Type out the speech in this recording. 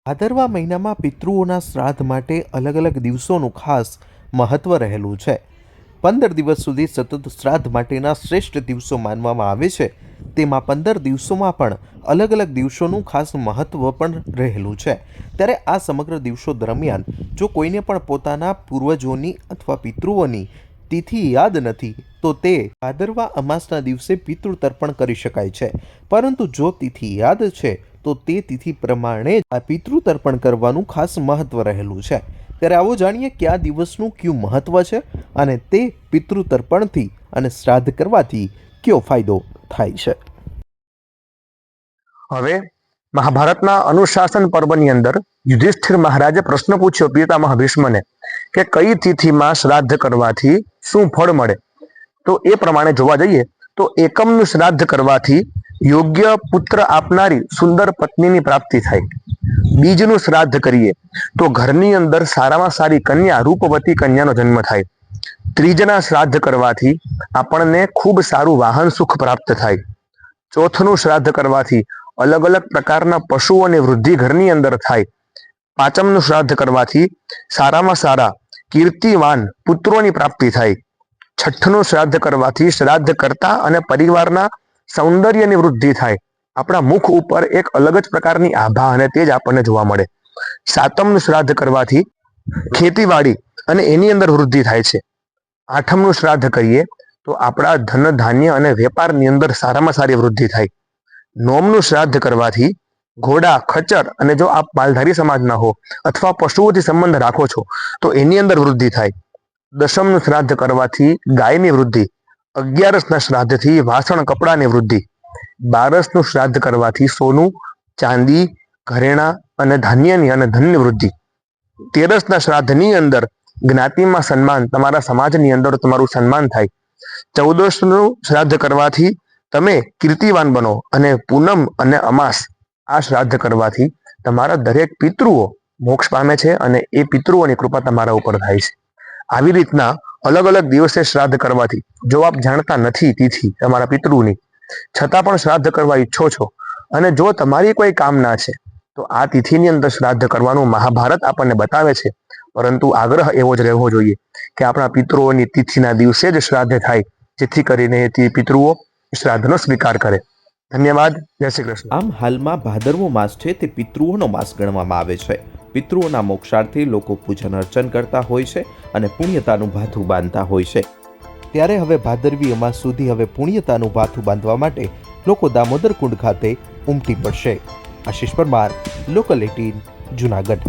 ભાદરવા મહિનામાં પિતૃઓના શ્રાદ્ધ માટે અલગ અલગ દિવસોનું ખાસ મહત્વ રહેલું છે. 15 દિવસ સુધી સતત શ્રાદ્ધ માટેના શ્રેષ્ઠ દિવસો માનવામાં આવે છે. તેમાં 15 દિવસોમાં પણ અલગ અલગ દિવસોનું ખાસ મહત્વ પણ રહેલું છે. ત્યારે આ સમગ્ર દિવસો દરમિયાન જો કોઈને પણ પોતાના પૂર્વજોની અથવા પિતૃઓની તિથિ યાદ નથી તો તે ભાદરવા અમાસના દિવસે પિતૃ તર્પણ કરી શકાય છે. પરંતુ જો તિથિ યાદ છે તો તે તિથિ પ્રમાણે આ પિતૃ તર્પણ કરવાનું ખાસ મહત્વ રહેલું છે. ત્યારે આવો જાણીએ કે આ દિવસનું કયું મહત્વ છે અને તે પિતૃ તર્પણથી અને શ્રાદ્ધ કરવાથી કયો ફાયદો થાય છે. હવે મહાભારતના અનુશાસન પર્વની અંદર યુધિષ્ઠિર મહારાજે પ્રશ્ન પૂછ્યો પિતામહ ભીષ્મને કે કઈ તિથિમાં શ્રાદ્ધ કરવાથી શું ફળ મળે. તો એ પ્રમાણે જોવા જઈએ તો એકમનું શ્રાદ્ધ કરવાથી યોગ્ય પુત્ર આપનારી સુંદર પત્નીની પ્રાપ્તિ થાય. બીજનું શ્રાદ્ધ કરીએ તો ઘરની અંદર સારામાં સારી કન્યા રૂપવતી કન્યાનો જન્મ થાય. ત્રીજના શ્રાદ્ધ કરવાથી આપણને ખૂબ સારું વાહન સુખ પ્રાપ્ત થાય. ચોથનું શ્રાદ્ધ કરવાથી અલગ અલગ પ્રકારના પશુઓની વૃદ્ધિ ઘરની અંદર થાય. પાંચમનું શ્રાદ્ધ કરવાથી સારામાં સારા કીર્તિવાન પુત્રોની પ્રાપ્તિ થાય. છઠ્ઠનું શ્રાદ્ધ કરવાથી શ્રાદ્ધ કરતા અને પરિવારના સૌંદર્યની વૃદ્ધિ થાય. આપણા મુખ ઉપર એક અલગ જ પ્રકારની આભા અને તેજ આપણને જોવા મળે. સાતમનું શ્રાદ્ધ કરવાથી ખેતીવાડી અને એની અંદર વૃદ્ધિ થાય છે. આઠમનું શ્રાદ્ધ કરીએ તો આપણા ધન ધાન્ય અને વેપારની અંદર સારામાં સારી વૃદ્ધિ થાય. નોમનું શ્રાદ્ધ કરવાથી ઘોડા ખચ્ચર અને જો આપ માલધારી સમાજના હો અથવા પશુઓથી સંબંધ રાખો છો તો એની અંદર વૃદ્ધિ થાય. દશમનું શ્રાદ્ધ કરવાથી ગાયની વૃદ્ધિ. 11ના શ્રાદ્ધથી વાસણ કપડાની વૃદ્ધિ. 12નું શ્રાદ્ધ કરવાથી સોનું ચાંદી ઘરેણા અને ધાન્યની અને ધનની વૃદ્ધિ. 13ના શ્રાદ્ધની અંદર જ્ઞાતિમાં સન્માન, તમારા સમાજની અંદર તમારું સન્માન થાય. 14નું શ્રાદ્ધ કરવાથી તમે કીર્તિવાન બનો અને પૂનમ અને અમાસ આ શ્રાદ્ધ કરવાથી તમારા દરેક પિતૃઓ મોક્ષ પામે છે અને એ પિતૃઓની કૃપા તમારા ઉપર થાય છે. આવી રીતના અલગ અલગ દિવસે શ્રાદ્ધ કરવાથી જો આપ જાણતા નથી તિથિ તમારા પિતૃની છતાં પણ શ્રાદ્ધ કરવા ઈચ્છો છો અને જો તમારી કોઈ કામના છે તો આ તિથિની અંદર શ્રાદ્ધ કરવાનું મહાભારત આપણને બતાવે છે. પરંતુ આગ્રહ એવો જ રહેવો જોઈએ કે આપણા પિતૃઓની તિથિના દિવસે જ શ્રાદ્ધ થાય જેથી કરીને તે પિતૃઓ શ્રાદ્ધનો સ્વીકાર કરે. ધન્યવાદ. જય શ્રી કૃષ્ણ. આમ હાલમાં ભાદરવો માસ છે તે પિતૃઓનો માસ ગણવામાં આવે છે. પિતૃઓના મોક્ષાર્થે લોકો પૂજન અર્ચન કરતા હોય છે અને પુણ્યતાનું ભાથું બાંધતા હોય છે. ત્યારે હવે ભાદરવી અમાસ સુધી હવે પુણ્યતાનું ભાથું બાંધવા માટે લોકો દામોદર કુંડ ખાતે ઉમટી પડશે. આશીષ પરમાર, લોકલ 18, જુનાગઢ.